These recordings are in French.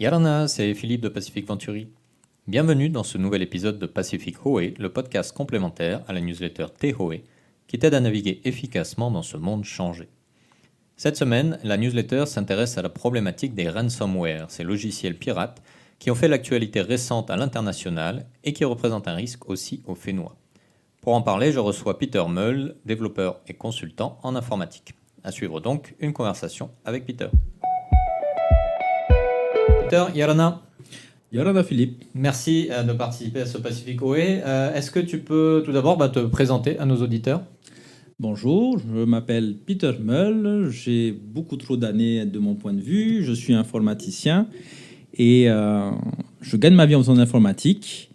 Yarana, c'est Philippe de Pacific Venturi. Bienvenue dans ce nouvel épisode de Pacific Hoé, le podcast complémentaire à la newsletter T-Hoé, qui t'aide à naviguer efficacement dans ce monde changé. Cette semaine, la newsletter s'intéresse à la problématique des ransomware, ces logiciels pirates qui ont fait l'actualité récente à l'international et qui représentent un risque aussi aux Fénois. Pour en parler, je reçois Peter Meul, développeur et consultant en informatique. À suivre donc une conversation avec Peter. Peter, Yarana. Yarana Philippe. Merci de participer à ce Pacific OE. Est-ce que tu peux tout d'abord te présenter à nos auditeurs? Bonjour, je m'appelle Peter Meul, j'ai beaucoup trop d'années de mon point de vue, je suis informaticien et je gagne ma vie en faisant de l'informatique.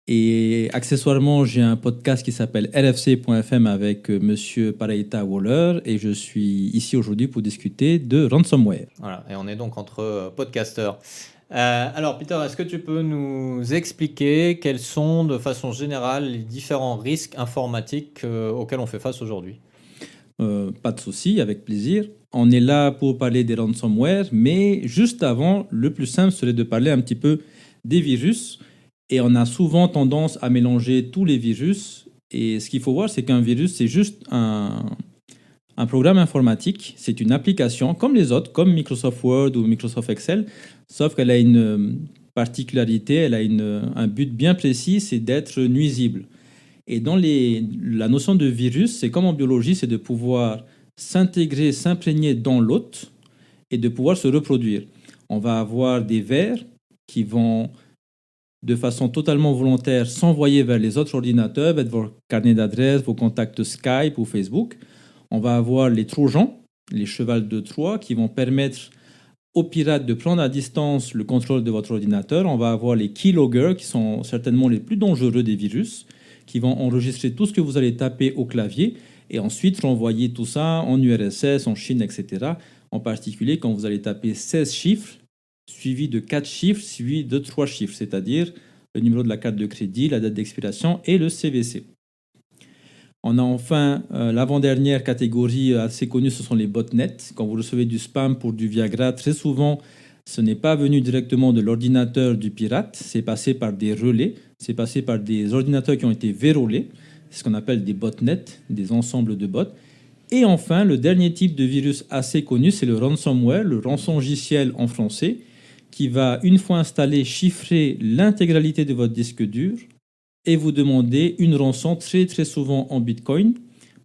Et accessoirement, j'ai un podcast qui s'appelle LFC.fm avec monsieur Paraita Waller et je suis ici aujourd'hui pour discuter de ransomware. Voilà, et on est donc entre podcasteurs. Alors Peter, est-ce que tu peux nous expliquer quels sont de façon générale les différents risques informatiques auxquels on fait face aujourd'hui? Pas de souci, avec plaisir. On est là pour parler des ransomware, mais juste avant, le plus simple serait de parler un petit peu des virus. Et on a souvent tendance à mélanger tous les virus. Et ce qu'il faut voir, c'est qu'un virus, c'est juste un programme informatique. C'est une application comme les autres, comme Microsoft Word ou Microsoft Excel, sauf qu'elle a une particularité, elle a un but bien précis, c'est d'être nuisible. Et dans la notion de virus, c'est comme en biologie, c'est de pouvoir s'intégrer, s'imprégner dans l'hôte et de pouvoir se reproduire. On va avoir des vers qui vont, de façon totalement volontaire, s'envoyer vers les autres ordinateurs, vers vos carnets d'adresses, vos contacts Skype ou Facebook. On va avoir les Trojans, les chevals de Troie, qui vont permettre aux pirates de prendre à distance le contrôle de votre ordinateur. On va avoir les keyloggers, qui sont certainement les plus dangereux des virus, qui vont enregistrer tout ce que vous allez taper au clavier et ensuite renvoyer tout ça en URSS, en Chine, etc. En particulier quand vous allez taper 16 chiffres, suivi de 4 chiffres, suivi de 3 chiffres, c'est-à-dire le numéro de la carte de crédit, la date d'expiration et le CVC. On a enfin l'avant-dernière catégorie assez connue, ce sont les botnets. Quand vous recevez du spam pour du Viagra, très souvent, ce n'est pas venu directement de l'ordinateur du pirate, c'est passé par des relais, c'est passé par des ordinateurs qui ont été vérolés, c'est ce qu'on appelle des botnets, des ensembles de bots. Et enfin, le dernier type de virus assez connu, c'est le ransomware, le rançongiciel en français, qui va, une fois installé, chiffrer l'intégralité de votre disque dur et vous demander une rançon très très souvent en Bitcoin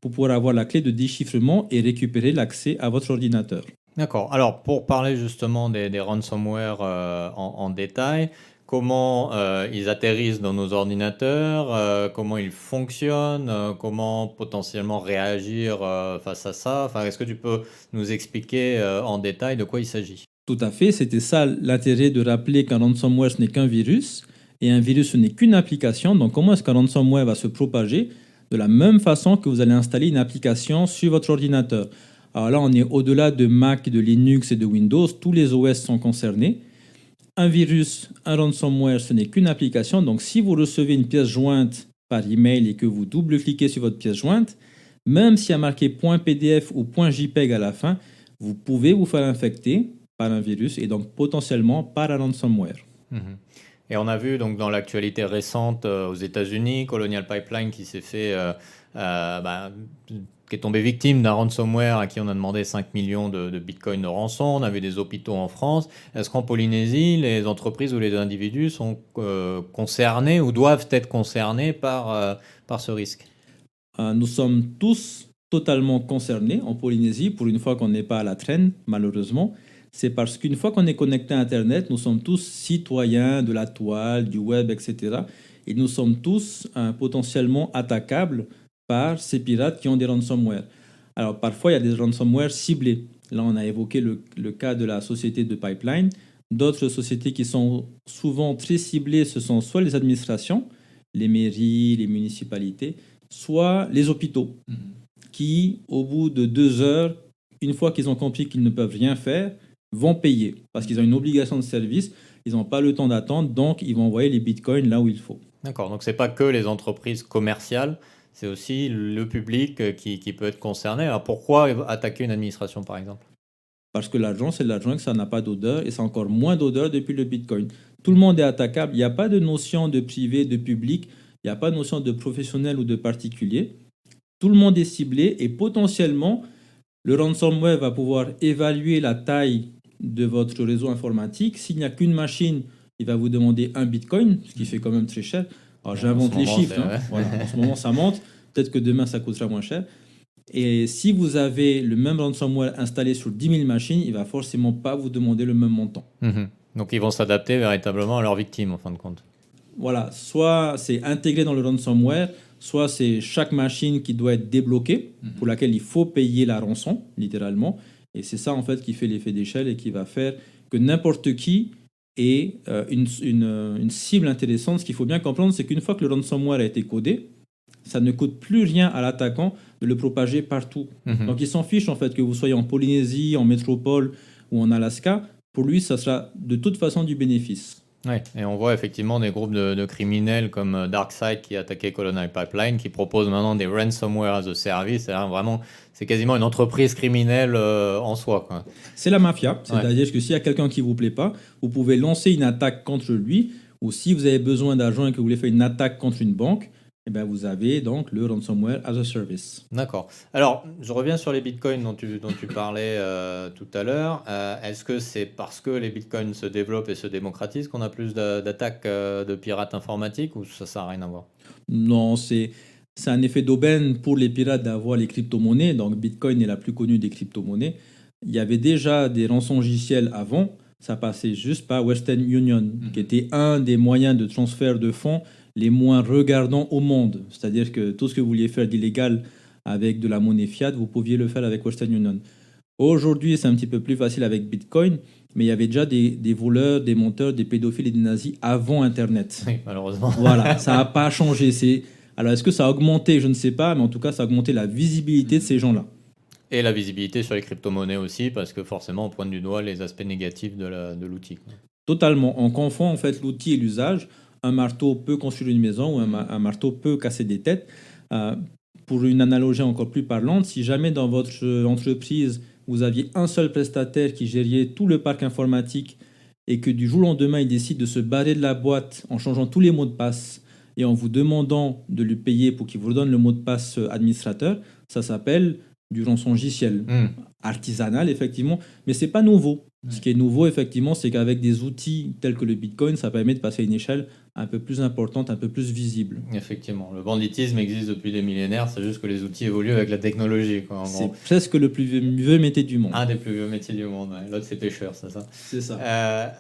pour pouvoir avoir la clé de déchiffrement et récupérer l'accès à votre ordinateur. D'accord. Alors, pour parler justement des ransomware en détail, comment ils atterrissent dans nos ordinateurs, comment ils fonctionnent, comment potentiellement réagir face à ça. Enfin, est-ce que tu peux nous expliquer en détail de quoi il s'agit? Tout à fait, c'était ça l'intérêt de rappeler qu'un ransomware ce n'est qu'un virus et un virus ce n'est qu'une application. Donc comment est-ce qu'un ransomware va se propager? De la même façon que vous allez installer une application sur votre ordinateur. Alors là, on est au-delà de Mac, de Linux et de Windows. Tous les OS sont concernés. Un virus, un ransomware, ce n'est qu'une application. Donc, si vous recevez une pièce jointe par email et que vous double-cliquez sur votre pièce jointe, même s'il y a marqué .pdf ou .jpeg à la fin, vous pouvez vous faire infecter par un virus et donc potentiellement par un ransomware. Mhm. Et on a vu donc dans l'actualité récente aux États-Unis, Colonial Pipeline qui s'est fait qui est tombé victime d'un ransomware à qui on a demandé 5 millions de bitcoins de rançon. On avait des hôpitaux en France. Est-ce qu'en Polynésie, les entreprises ou les individus sont concernés ou doivent être concernés par ce risque? Nous sommes tous totalement concernés en Polynésie, pour une fois qu'on n'est pas à la traîne, malheureusement. C'est parce qu'une fois qu'on est connecté à Internet, nous sommes tous citoyens de la toile, du web, etc. Et nous sommes tous potentiellement attaquables par ces pirates qui ont des ransomware. Alors parfois, il y a des ransomware ciblés. Là, on a évoqué le cas de la société de Pipeline. D'autres sociétés qui sont souvent très ciblées, ce sont soit les administrations, les mairies, les municipalités, soit les hôpitaux, qui, au bout de 2 heures, une fois qu'ils ont compris qu'ils ne peuvent rien faire, vont payer parce qu'ils ont une obligation de service, ils n'ont pas le temps d'attendre, donc ils vont envoyer les bitcoins là où il faut. D'accord, donc c'est pas que les entreprises commerciales, c'est aussi le public qui peut être concerné. Alors pourquoi attaquer une administration par exemple? Parce que l'argent, c'est de l'argent, que ça n'a pas d'odeur, et ça a encore moins d'odeur depuis le Bitcoin. Tout le monde est attaquable. Il n'y a pas de notion de privé, de public. Il n'y a pas de notion de professionnel ou de particulier. Tout le monde est ciblé et potentiellement, le ransomware va pouvoir évaluer la taille de votre réseau informatique. S'il n'y a qu'une machine, il va vous demander un Bitcoin, ce qui fait quand même très cher. Alors j'invente les chiffres. Voilà, en ce moment, ça monte. Peut-être que demain, ça coûtera moins cher. Et si vous avez le même ransomware installé sur 10 000 machines, il ne va forcément pas vous demander le même montant. Donc ils vont s'adapter véritablement à leurs victimes en fin de compte. Voilà, soit c'est intégré dans le ransomware, soit c'est chaque machine qui doit être débloquée, pour laquelle il faut payer la rançon, littéralement. Et c'est ça en fait qui fait l'effet d'échelle et qui va faire que n'importe qui ait une cible intéressante. Ce qu'il faut bien comprendre, c'est qu'une fois que le ransomware a été codé, ça ne coûte plus rien à l'attaquant de le propager partout. Donc il s'en fiche en fait que vous soyez en Polynésie, en métropole ou en Alaska. Pour lui, ça sera de toute façon du bénéfice. Ouais, et on voit effectivement des groupes de criminels comme DarkSide qui attaquaient Colonial Pipeline, qui proposent maintenant des ransomware as a service. C'est vraiment, c'est quasiment une entreprise criminelle en soi, quoi. C'est la mafia, c'est-à-dire que s'il y a quelqu'un qui vous plaît pas, vous pouvez lancer une attaque contre lui, ou si vous avez besoin d'argent et que vous voulez faire une attaque contre une banque, eh ben vous avez donc le ransomware as a service. D'accord. Alors, je reviens sur les bitcoins dont tu parlais tout à l'heure. Est-ce que c'est parce que les bitcoins se développent et se démocratisent qu'on a plus d'attaques de pirates informatiques ou ça n'a rien à voir? Non, c'est un effet d'aubaine pour les pirates d'avoir les crypto-monnaies. Donc Bitcoin est la plus connue des crypto-monnaies. Il y avait déjà des rançongiciels avant. Ça passait juste par Western Union, qui était un des moyens de transfert de fonds les moins regardants au monde. C'est-à-dire que tout ce que vous vouliez faire d'illégal avec de la monnaie fiat, vous pouviez le faire avec Western Union. Aujourd'hui, c'est un petit peu plus facile avec Bitcoin, mais il y avait déjà des voleurs, des menteurs, des pédophiles et des nazis avant Internet. Oui, malheureusement. Voilà, ça n'a pas changé. Alors, est-ce que ça a augmenté? Je ne sais pas, mais en tout cas, ça a augmenté la visibilité de ces gens-là. Et la visibilité sur les crypto-monnaies aussi, parce que forcément, on pointe du doigt les aspects négatifs de l'outil. Totalement. On confond en fait l'outil et l'usage. Un marteau peut construire une maison ou un marteau peut casser des têtes. Pour une analogie encore plus parlante, si jamais dans votre entreprise, vous aviez un seul prestataire qui gérait tout le parc informatique et que du jour au lendemain, il décide de se barrer de la boîte en changeant tous les mots de passe et en vous demandant de lui payer pour qu'il vous donne le mot de passe administrateur, ça s'appelle du rançongiciel. Artisanal, effectivement, mais c'est pas nouveau. Ce qui est nouveau, effectivement, c'est qu'avec des outils tels que le Bitcoin, ça permet de passer à une échelle un peu plus importante, un peu plus visible. Effectivement, le banditisme existe depuis des millénaires, c'est juste que les outils évoluent avec la technologie, quoi, c'est presque le plus vieux métier du monde. Un des plus vieux métiers du monde, ouais. L'autre c'est pêcheur, c'est ça? C'est ça.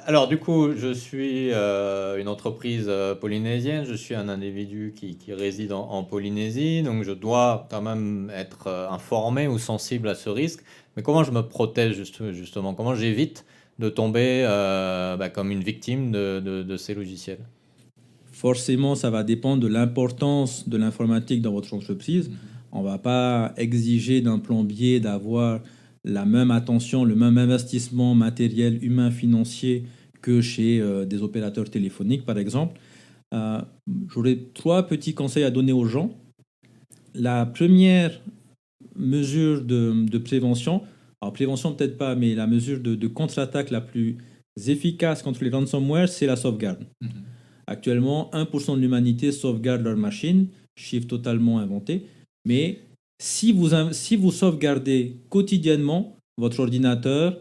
Alors du coup, je suis une entreprise polynésienne, je suis un individu qui réside en Polynésie, donc je dois quand même être informé ou sensible à ce risque. Mais comment je me protège justement? Comment j'évite de tomber comme une victime de ces logiciels? Forcément, ça va dépendre de l'importance de l'informatique dans votre entreprise. On ne va pas exiger d'un plombier d'avoir la même attention, le même investissement matériel, humain, financier que chez des opérateurs téléphoniques, par exemple. J'aurais 3 petits conseils à donner aux gens. La première mesure de prévention, alors prévention peut-être pas, mais la mesure de contre-attaque la plus efficace contre les ransomware, c'est la sauvegarde. Actuellement, 1% de l'humanité sauvegarde leur machine, chiffre totalement inventé. Mais si vous sauvegardez quotidiennement votre ordinateur,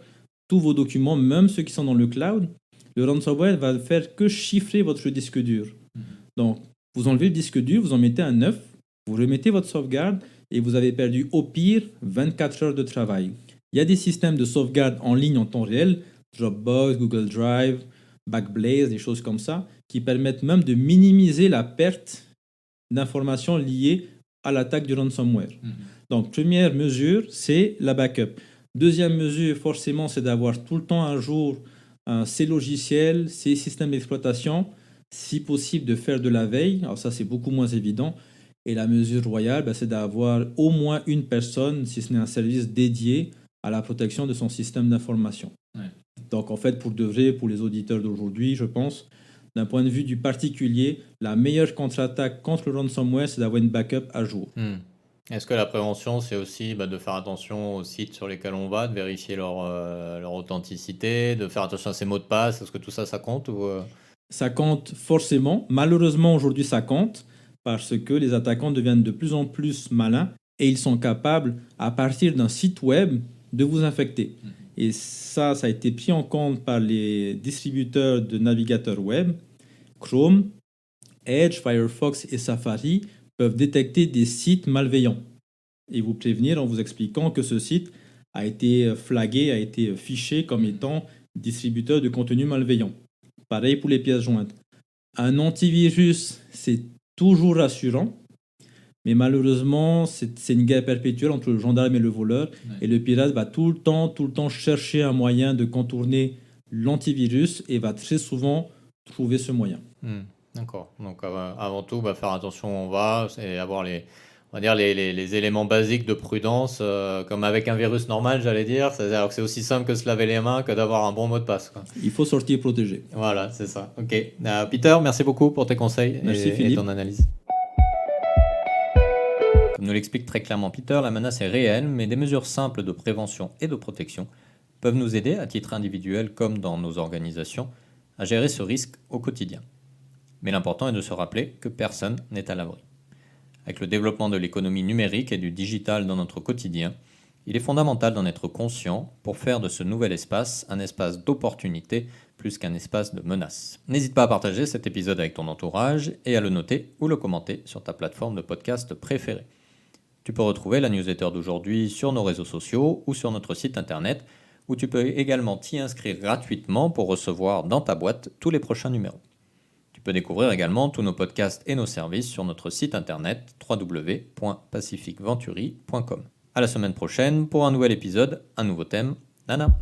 tous vos documents, même ceux qui sont dans le cloud, le ransomware va faire que chiffrer votre disque dur. Donc, vous enlevez le disque dur, vous en mettez un neuf, vous remettez votre sauvegarde et vous avez perdu au pire 24 heures de travail. Il y a des systèmes de sauvegarde en ligne en temps réel, Dropbox, Google Drive, Backblaze, des choses comme ça, qui permettent même de minimiser la perte d'informations liées à l'attaque du ransomware. Donc, première mesure, c'est la backup. Deuxième mesure, forcément, c'est d'avoir tout le temps à jour ces logiciels, ces systèmes d'exploitation, si possible de faire de la veille. Alors ça, c'est beaucoup moins évident. Et la mesure royale, c'est d'avoir au moins une personne, si ce n'est un service dédié à la protection de son système d'information. Ouais. Donc en fait, pour de vrai, pour les auditeurs d'aujourd'hui, je pense, d'un point de vue du particulier, la meilleure contre-attaque contre le ransomware, c'est d'avoir une backup à jour. Est-ce que la prévention, c'est aussi de faire attention aux sites sur lesquels on va, de vérifier leur authenticité, de faire attention à ses mots de passe? Est-ce que tout ça, ça compte ou... Ça compte forcément. Malheureusement, aujourd'hui, ça compte parce que les attaquants deviennent de plus en plus malins et ils sont capables, à partir d'un site web, de vous infecter. Et ça a été pris en compte par les distributeurs de navigateurs web. Chrome, Edge, Firefox et Safari peuvent détecter des sites malveillants et vous prévenir en vous expliquant que ce site a été flagué, a été fiché comme étant distributeur de contenu malveillant. Pareil pour les pièces jointes. Un antivirus, c'est toujours rassurant, mais malheureusement, c'est une guerre perpétuelle entre le gendarme et le voleur. Ouais. Et le pirate va tout le temps chercher un moyen de contourner l'antivirus et va très souvent trouver ce moyen. D'accord. Donc avant tout, faire attention où on va et avoir on va dire les éléments basiques de prudence, comme avec un virus normal, j'allais dire. C'est-à-dire que c'est aussi simple que se laver les mains que d'avoir un bon mot de passe, quoi. Il faut sortir protégé. Voilà, c'est ça. Ok. Peter, merci beaucoup pour tes conseils et ton analyse. Comme nous l'explique très clairement Peter, la menace est réelle, mais des mesures simples de prévention et de protection peuvent nous aider, à titre individuel comme dans nos organisations, à gérer ce risque au quotidien. Mais l'important est de se rappeler que personne n'est à l'abri. Avec le développement de l'économie numérique et du digital dans notre quotidien, il est fondamental d'en être conscient pour faire de ce nouvel espace un espace d'opportunité plus qu'un espace de menace. N'hésite pas à partager cet épisode avec ton entourage et à le noter ou le commenter sur ta plateforme de podcast préférée. Tu peux retrouver la newsletter d'aujourd'hui sur nos réseaux sociaux ou sur notre site internet, où tu peux également t'y inscrire gratuitement pour recevoir dans ta boîte tous les prochains numéros. Tu peux découvrir également tous nos podcasts et nos services sur notre site internet www.pacificventuri.com. À la semaine prochaine pour un nouvel épisode, un nouveau thème. Nana.